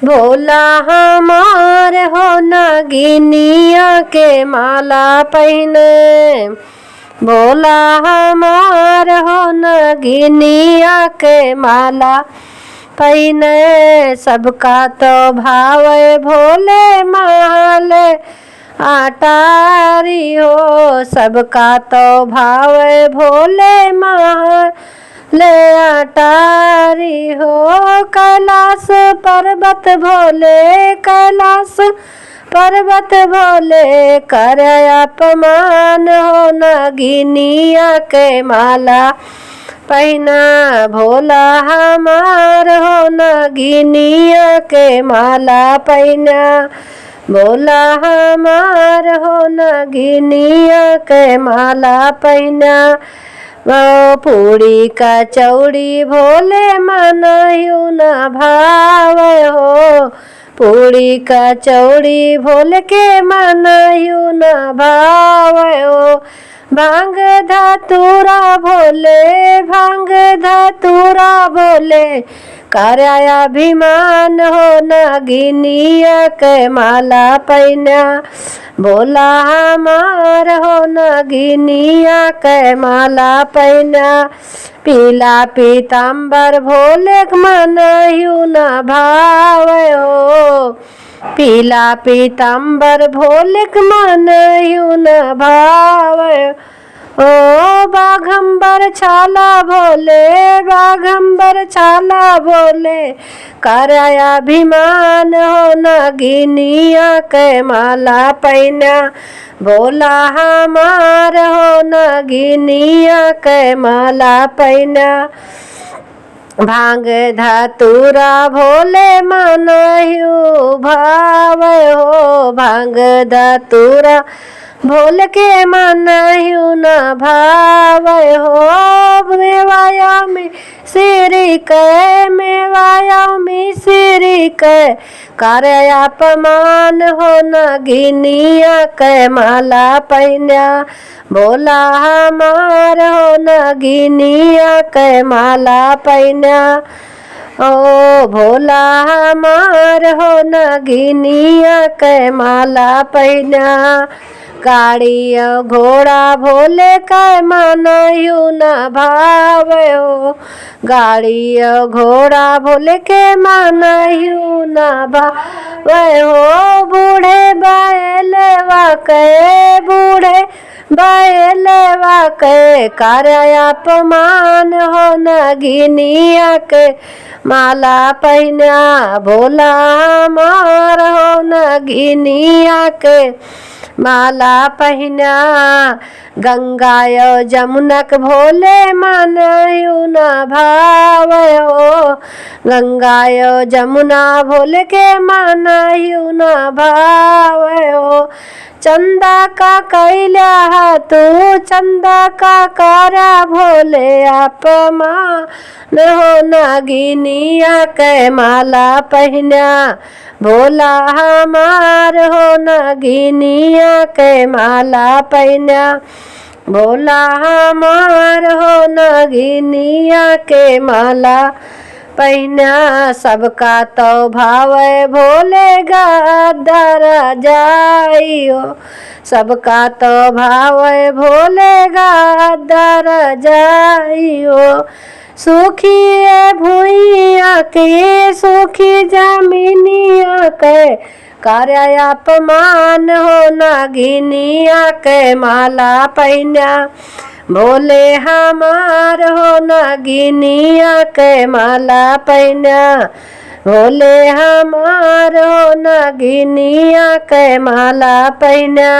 भोला हमार हो नगिनिया के माला पहिने। भोला हमार हो नगिनिया के माला पहिने। सबका तो भावे भोले माले आटारी हो। सबका तो भावे भोले माले आटारी हो। कैलाश पर्वत भोले कैलाश पर्वत भोले कर अपमान हो नगिनिया के माला पहिना। भोला हमार हो नगिनिया के माला पहिना। भोला हमार हो नगिनिया के माला पहिना। पूड़ी कचौड़ी भोले मनयु न भावे हो। पूड़ी कचौड़ी भोले के मनयु न भावे हो। भांग धतूरा भोले भांग धतूरा भोले कराया अभिमान हो नगिनिया के माला पहिना। भोला हमार हो नगिनिया के माला पहिना। पीला पीताम्बर भोले मनयु न भावे हो। पीला पीताम्बर भोले मनयु न भावे ओ। बाघंबर छाला भोले बाघंबर छाला भोले कराया अभिमान हो नगिनिया के माला पहिना। भोला हमार हो नगिनिया के माला पहिना। भांग धतूरा भोले मनयु भावे हो। भांग धतूरा भोले के मनयु न भावे हो। मेवाया में सिरी के मेवाया में सिरी के कर अपमान हो नगिनिया के माला पहिना। भोला हमार हो नगिनिया के माला पहिना। ओ भोला हमार हो नगिनिया के माला पहिना। गाड़ी घोड़ा भोले के मनयु न भावे हो। गाड़ी घोड़ा भोले के मनयु न भावे हो। बूढ़े बैलवा के बूढ़े बैलवा के कर अपमान हो नगिनिया के माला पहिना। भोला हमार हो नगिनिया के माला पहिना। गंगा जमुनक भोले मनयु न भावे हो। गंगा जमुना भोले के मनयु न भावे हो। चंदा का कैला तू चंदा का कारा भोले अपमान हो नगिनिया के माला पहिना। भोला हमार हो नगिनिया के माला पहिना। भोला हमार हो नगिनिया के माला पहिना। सबका तो भावे भोले गद्दार जाइयो। सबका तो भावे भोले गद्दार जाइयो। सुखी भूइया के सुखी जमीनिया के कर अपमान हो नगिनिया के माला पहिना। भोले हमार हो नगिनिया के माला पहिना। भोले हमार हो नगिनिया के माला पहिना।